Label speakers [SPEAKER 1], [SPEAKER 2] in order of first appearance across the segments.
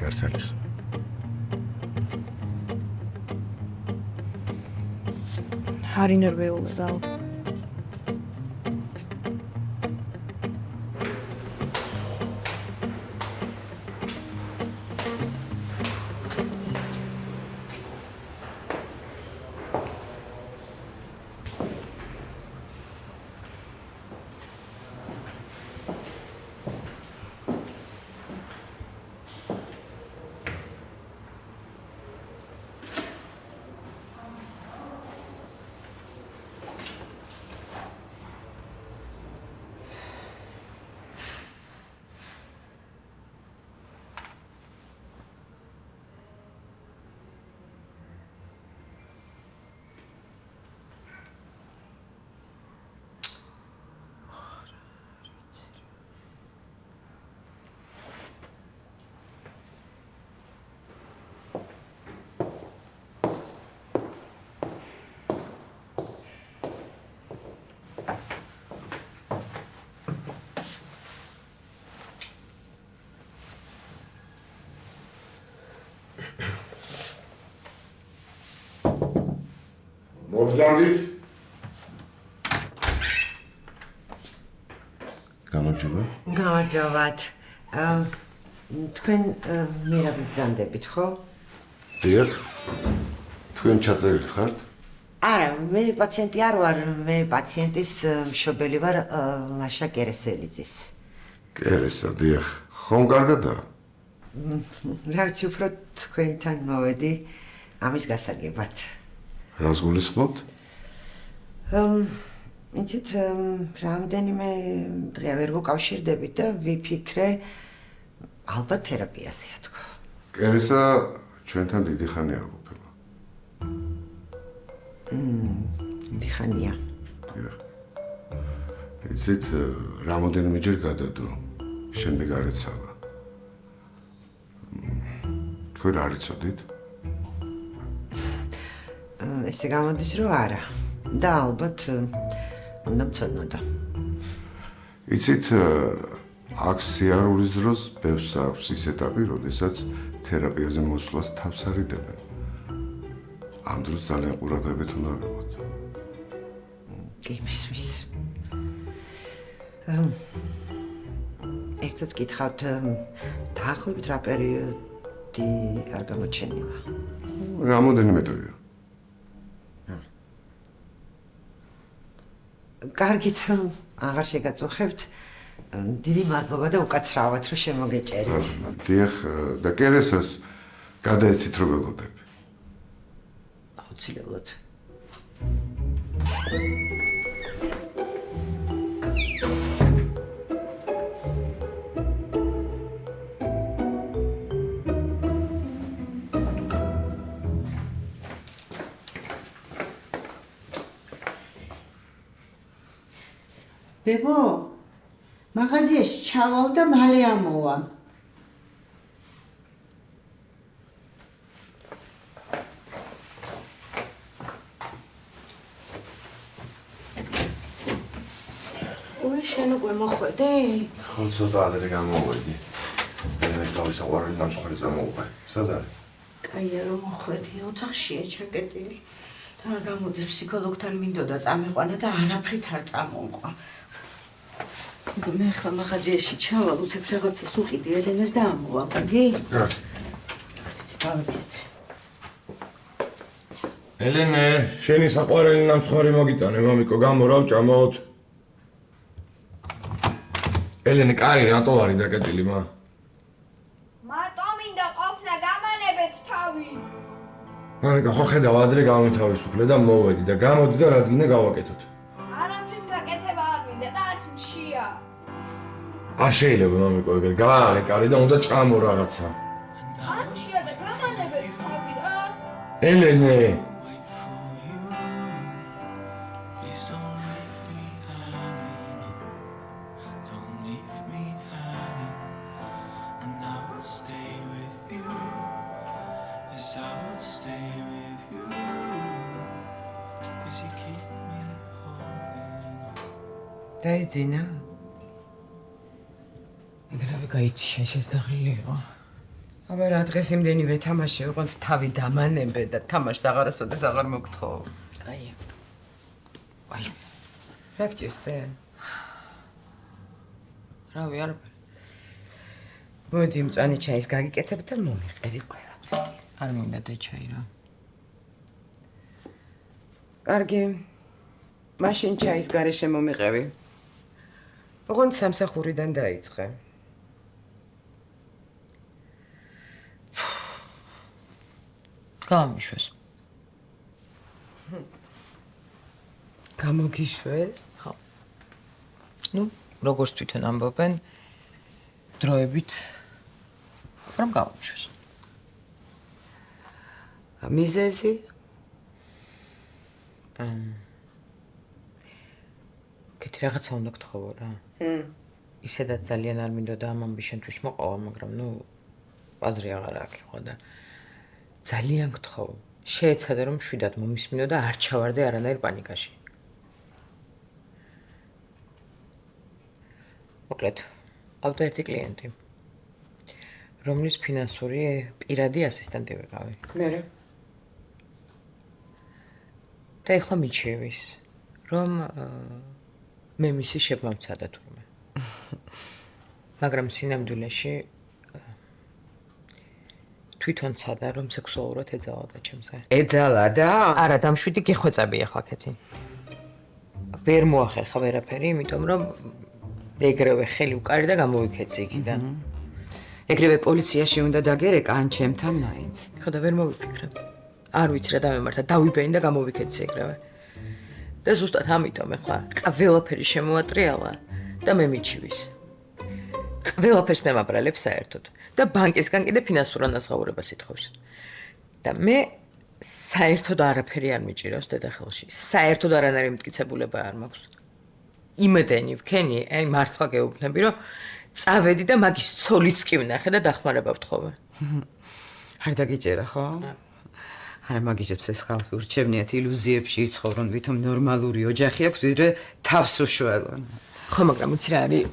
[SPEAKER 1] გართალის.
[SPEAKER 2] Hari nervioul zau.
[SPEAKER 1] მოგზავნით? გამარჯობა.
[SPEAKER 3] გამარჯობათ. თქვენ მერაბ ბრძანდებით, ხო?
[SPEAKER 1] დიახ. თქვენ ჩაწერილი ხართ?
[SPEAKER 3] არა, მე პაციენტი არ ვარ, მე პაციენტის მშობელი ვარ, ლაშა კერესელიძის.
[SPEAKER 1] კერესა, დიახ. ხომ კარგადაა?
[SPEAKER 3] რა ვიცი, უფრო თქვენთან მოვედი ამის გასაგებად.
[SPEAKER 1] რას გულისხმობთ?
[SPEAKER 3] იცით, რამდენიმე დღე ვერ გუკავშირდებით და ვიფიქრე, ალბათ თერაპიაზეა თქო.
[SPEAKER 1] კერესა ჩვენთან დიდი ხანი არ ყოფილა.
[SPEAKER 3] დიხანია.
[SPEAKER 1] დიახ. იცით, რამოდენიმეჯერ გადადო, შემდეგ არ ეცალა. თქვენ არ იცოდით?
[SPEAKER 3] ესე გამოდის, რომ არა. და ალბათ უნდა მცოდნოდა.
[SPEAKER 1] იცით, აქ სიარულის დროს ბევრს აქვს ის ეტაპი, როდესაც თერაპიაზე მოსვლას თავს არიდებენ. ამ დროს ძალიან ყურადღებით უნდა ვიყოთ.
[SPEAKER 3] კი, მისმის. ერთად გითხავთ, დაახლოებით რა პერიოდი არ გამოჩენილა?
[SPEAKER 1] რამოდენიმე დღეა.
[SPEAKER 3] კარგით, აღარ შეგაწუხებთ. დიდი მადლობა და უკაცრავად რომ შემოგეჭერით.
[SPEAKER 1] დიახ, და კერესას გადაეცით რომ ველოდები.
[SPEAKER 3] აუცილებლად.
[SPEAKER 4] ბებო, მაღაზიაში ჩავალ და მალე ამოვა.
[SPEAKER 5] ой, შენ უკვე მოხვედი?
[SPEAKER 1] ხო, ცოტა ადრე გამოვედი. ეს თავის საყვარელი ნამსხური წამოუყე. სად არის?
[SPEAKER 5] კაია რომ მოხვედი, ოთახშია ჩაკეტილი. და არ გამოდის ფსიქოლოგთან მინდოდა წამიყვანა და არაფრით არ წამოუყვა. მე ხლა მაღაზიაში ჩავალ, უცებ რაღაცას უყიდი ელენას და ამოვალ, კარგი?
[SPEAKER 1] კარგი.
[SPEAKER 5] გავიქეცი.
[SPEAKER 6] ელენე, შენი საყვარელი ნამსხური მოგიტანე, მამიკო, გამორավ ჭამოთ. ელენე, კარი რატო არის დაკეტილი, მა?
[SPEAKER 7] მარტო მინდა ყოფნა გამანებეთ თავი.
[SPEAKER 6] მამიკა, ხო ხედავ, ადრე გამეთავისუფლე და მოვედი და გამოდი და რაც გინდა გავაკეთოთ.
[SPEAKER 7] არაფრის გაკეთება არ მინდა და არც მშია.
[SPEAKER 6] არ შეიძლება, მამიკო, ეგრე გააღე კარი და უნდა ჭამო რაღაცა.
[SPEAKER 7] არ მშია და გამანებეთ თავი რა.
[SPEAKER 6] ელენე,
[SPEAKER 3] დაიძინა?
[SPEAKER 5] ეგრევე გაიჭი შენ შედაღლილი იყო.
[SPEAKER 8] აბა რა დღეს იმდენივე თამაში ვიყოთ თავი დამანებე და თამაშს აღარასოდეს აღარ მოგთხოვ.
[SPEAKER 9] კაია.
[SPEAKER 8] აი. რა გჭირს და?
[SPEAKER 9] რავი, არაფერი.
[SPEAKER 8] მოდი მწვანე ჩაის გაგიკეთებ და მომიყევი ყველაფერი.
[SPEAKER 9] არ მინდა და ჩაი რა.
[SPEAKER 8] კარგი. მაშინ ჩაის გარეშე მომიყევი. ოღონდ სამსახურიდან დაიწყე.
[SPEAKER 9] გამიშვეს.
[SPEAKER 8] გამოგიშვეს?
[SPEAKER 9] ხო. ნუ, როგორც თვითონ ამბობენ, დროებით რომ გამიშვეს.
[SPEAKER 8] მიზეზი?
[SPEAKER 9] კეთი რაღაცა უნდა გთხოვო რა. ისედაც ძალიან არ მინდოდა ამ ამბის შენთვის მოყვა, მაგრამ ნუ აზრი აღარ აქვს ხო და ძალიან გთხოვ. შეეცადე რომ შვიდად მომისმინო და არ ჩავარდე არანაირ პანიკაში. მოკლედ, ავდა ერთი კლიენტი, რომლის ფინანსური პირადი ასისტენტი ვიყავი.
[SPEAKER 8] მერე?
[SPEAKER 9] და ეხლა მიჩევის, რომ მე მისი შემომცადა თურმე. მაგრამ სინამდვილეში თვითონ ცადა რომ სექსუალურად ეძალა ჩემზე.
[SPEAKER 8] ეძალა და?
[SPEAKER 9] არა, დამშვიდი გეხვეწები ახლა კეთი. ვერ მოახერხა ვერაფერი, იმიტომ რომ ეგრევე ხელი უკარი და გამოვიქეცი იქიდან.
[SPEAKER 8] ეგრევე პოლიციაში უნდა დაგერეკა ან ჩემთან მაინც.
[SPEAKER 9] ხო და ვერ მოვიფიქრე. არ ვიცი რა დამემართა, დავიბენი და გამოვიქეცი ეგრევე. და ზუსტად ამიტომ ახლა ყველაფერი შემოატრიალა და მე მიჩივის. ყველაფერს მემაბრალებს საერთოდ და ბანკისგან კიდე ფინანსურ ანაზღაურებას ითხოვს. და მე საერთოდ არაფერი არ მიჭირავს დედახელში. საერთოდ არანაირი მტკიცებულება არ მაქვს. იმედენი ვქენი, აი მართლა გეუბნები, რომ წავედი და მაგის ცოლიც კი ვნახე და დახმარება ვთხოვე.
[SPEAKER 8] არ დაგიჭერა, ხო? არა, მაგიჟებს ეს ხალხი ურჩევნიათ ილუზიებში იცხოვრონ, ვითომ ნორმალური ოჯახი აქვს, ვიდრე თავს უშველონ.
[SPEAKER 9] ხო, მაგრამ იცი რა არის?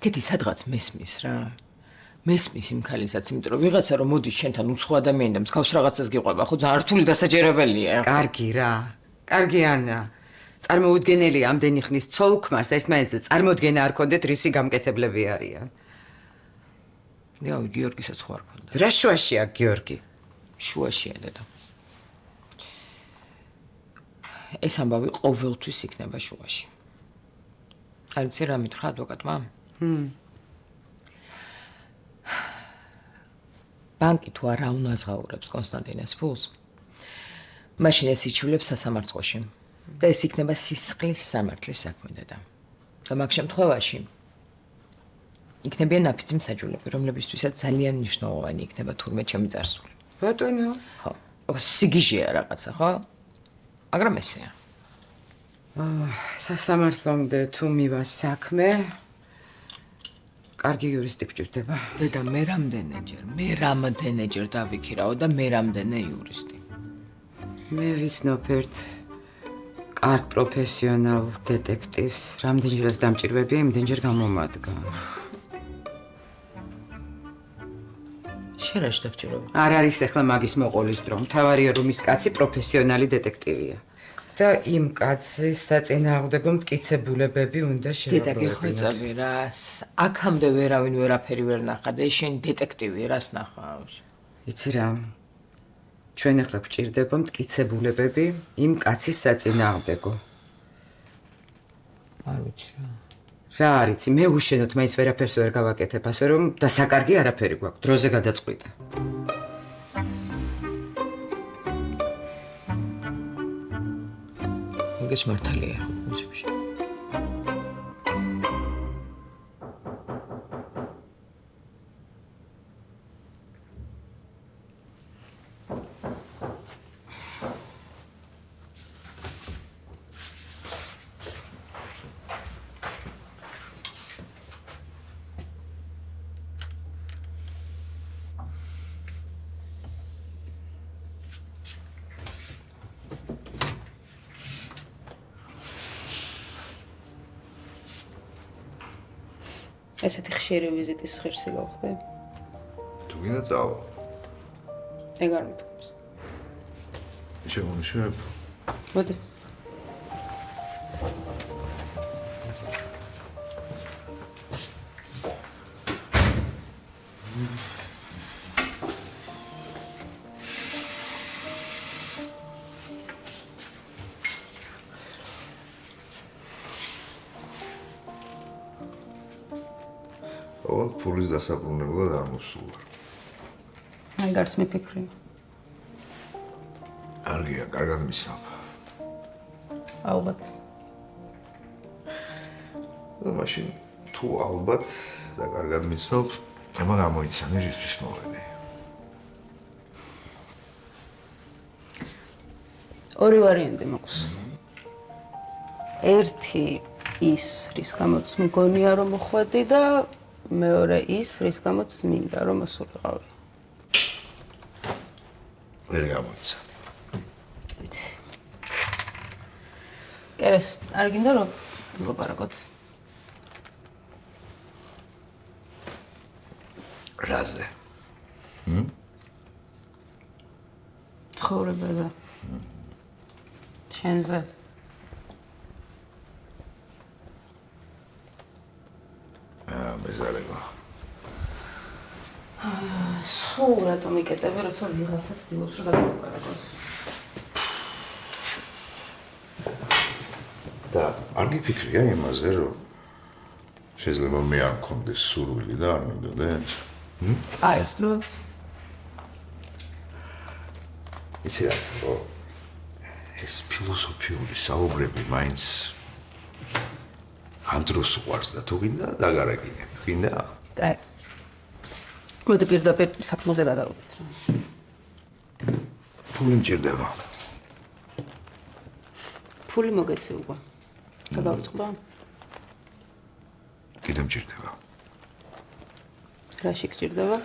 [SPEAKER 9] კეთი სადღაც მესმის რა. მესმის იმ ქალისაც, იმიტომ რომ ვიღაცა რომ მოდის შენთან უცხო ადამიანი და მსგავს რაღაცას გიყვება, ხო ძალიან რთული დასაჯერებელია.
[SPEAKER 8] კარგი რა. კარგი ანა. წარმოუდგენელია ამდენი ხნის ცოლ-ქმარს და ერთმანეთზე წარმოუდგენა არ ქონდეთ რისი გამკეთებლები არიან.
[SPEAKER 9] და გიორგისაც ხო არ ქონდა.
[SPEAKER 8] რა შუაშია გიორგი?
[SPEAKER 9] შუაშია დედა. ეს ამბავი ყოველთვის იქნება შუაში. არ იცი რა მითხრა ადვოკატმა? ბანკი თუ არა უნაზღაურებს კონსტანტინეს ფულს, მაშინ ეს იჩივლებს სასამართლოში და ეს იქნება სისხლის სამართლის საქმე დედა. და მაგ შემთხვევაში იქნებიან ნაფიცი მსაჯულები, რომლებისთვისაც ძალიან მნიშვნელოვანი იქნება თურმე ჩემი წარსული.
[SPEAKER 8] ბატონო?
[SPEAKER 9] ხო. სიგიჟეა რაღაცა, ხო? მაგრამ ესეა.
[SPEAKER 8] სასამართლომდე თუ მივა საქმე, კარგი იურისტი გჭირდება.
[SPEAKER 9] დედა, მე რამდენჯერ დავიქირაო და მე რამდენი იურისტი.
[SPEAKER 8] მე ვიცნობ ერთ კარგ პროფესიონალ დეტექტივს, რამდენჯერაც დამჭირვებია, იმდენჯერ გამომადგა.
[SPEAKER 9] შენ რა შეგჭიროა?
[SPEAKER 8] არ არის ახლა მაგის მოყოლის დრო. მთავარია რომ ის კაცი პროფესიონალი დეტექტივია. და იმ კაცის საწინააღმდეგო მტკიცებულებები უნდა
[SPEAKER 9] დედა,
[SPEAKER 8] შევაბრუნოთ.
[SPEAKER 9] გეხვეწები რა, აქამდე ვერავინ ვერაფერი ვერ ნახა და ეს შენ დეტექტივი რას ნახავს?
[SPEAKER 8] იცი რა, ჩვენ ახლა გვჭირდება მტკიცებულებები იმ კაცის საწინააღმდეგო.
[SPEAKER 9] არ ვიცი რა.
[SPEAKER 8] რა არიცი, მე უშენოდ მაინც ვერაფერს ვერ გავაკეთებ, ასე რომ დასაკარგი არაფერი გვაქვს, დროზე გადაწყვიტე.
[SPEAKER 9] ეს მართალია პრინციპში.
[SPEAKER 2] ესეთი ხშირი ვიზიტის ღირსი გავხდე.
[SPEAKER 1] გინდა წავა.
[SPEAKER 9] ეგ არ მithქვს.
[SPEAKER 1] შემონიშნებ.
[SPEAKER 9] მოდი.
[SPEAKER 1] ფულის დასაბრუნებლად არ მოსულ ვარ.
[SPEAKER 9] აი გარს მიფიქრი.
[SPEAKER 1] არგია, კარგად მისნობ.
[SPEAKER 9] ალბათ.
[SPEAKER 1] მაშინ თუ ალბათ და კარგად მისნობ, ება გამოიცანი რისთვის მოვედი.
[SPEAKER 9] ორი ვარიანტი მაქვს. ერთი ის, რის გამოც მგონია რომ მოხვედი და მეორე ის, რის გამოც მინდა რომ მოსულიყავი.
[SPEAKER 1] ვერ გამოიცა.
[SPEAKER 9] ვიცი. კერეს, არ გინდა რომ ვილაპარაკოთ?
[SPEAKER 1] რაზე?
[SPEAKER 9] ცხოვრებაზე. შენზე.
[SPEAKER 1] მეზარება.
[SPEAKER 9] სულ რატომ იკეტები, როცა ვიღაცა ცდილობს რომ დაგალაპარაკოს?
[SPEAKER 1] და არ გიფიქრია იმაზე, რომ შეიძლება მე არ მქონდეს სურვილი და არ მინდოდეს?
[SPEAKER 9] აი, ეს დრო.
[SPEAKER 1] იცი რა, ეს ფილოსოფიური საუბრები მაინც ამ დროს უყვარს და თუ გინდა დაგარაგინებ. გინდა?
[SPEAKER 9] კაი. მოდი პირდაპირ საქმეზე გადავიდეთ რა.
[SPEAKER 1] ფული მჭირდება.
[SPEAKER 9] ფული მოგეცი უკვე. გადავიწყდა?
[SPEAKER 1] კიდე მჭირდება.
[SPEAKER 9] რაში გჭირდება?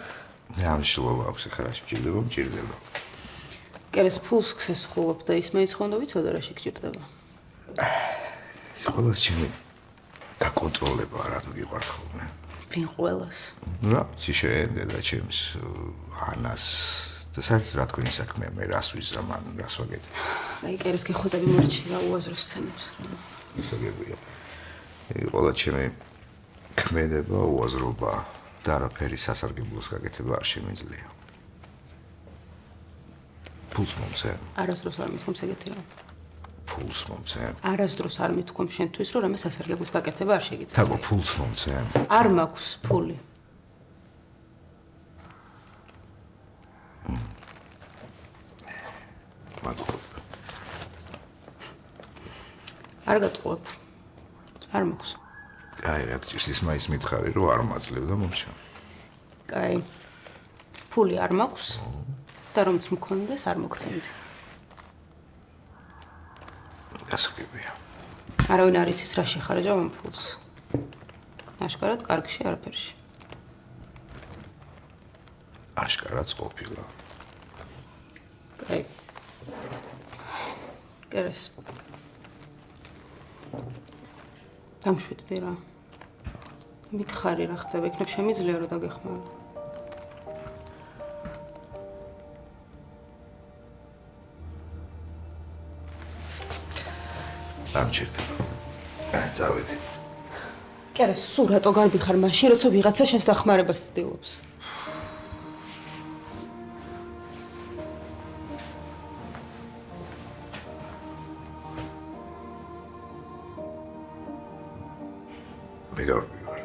[SPEAKER 1] ამ შილობა აქვს ახლა რაში მჭირდება, მჭირდება.
[SPEAKER 9] კერეს ფულს ქსესხულობ და ის მეც ხონდა ვიცოდა რაში გჭირდება.
[SPEAKER 1] ყველას ჩემი გაკონტროლება რა თუ გიყვართ ხოლმე.
[SPEAKER 9] ვინ ყველას?
[SPEAKER 1] რა, შენ და ჩემს ანას და საერთოდ რა თქვენი საქმეა, მე რას ვიზრამ, ან რას ვაგეთებ.
[SPEAKER 9] აი კერეს გეხოზები მორჩი რა უაზრო სცენებს რა.
[SPEAKER 1] ისაგებია. ყველა ჩემი ქმედება, უაზრობა და არაფერი სასარგებლოს გაკეთება არ შემიძლია. ფულს მომცე.
[SPEAKER 9] არასდროს არ მithქვამს ეგეთი რა.
[SPEAKER 1] ფულს მომცე.
[SPEAKER 9] არასდროს არ მithქვამ შენთვის რომ რამე სასარგებლოს გაკეთება არ შეგიძლია.
[SPEAKER 1] თაგო ფულს მომცე.
[SPEAKER 9] არ მაქვს ფული.
[SPEAKER 1] მადლობა.
[SPEAKER 9] არ გატყუებ. არ მაქვს.
[SPEAKER 1] აი, რა გჭირს ის მაის მითხარი რომ არ მაძლევ და მომშა.
[SPEAKER 9] კაი. ფული არ მაქვს და რომც მქონდეს არ მოგცემდი.
[SPEAKER 1] გასაგებია.
[SPEAKER 9] არავინ არ იცის რა შეხარჯავ ამ ფულს. აშკარად კარგში არაფერში.
[SPEAKER 1] აშკარად ყოფილა.
[SPEAKER 9] კაი. კერეს. დამშვიდდი რა. მითხარი რა ხდება, იქნებ შემიძლია რომ დაგეხმარო.
[SPEAKER 1] ამჭირდება. აი, წავედი.
[SPEAKER 9] კერეს, სულ რატო გარბი ხარ მაშინ, როცა ვიღაცა შენს დახმარებას ცდილობს?
[SPEAKER 1] მე გარბი ვარ.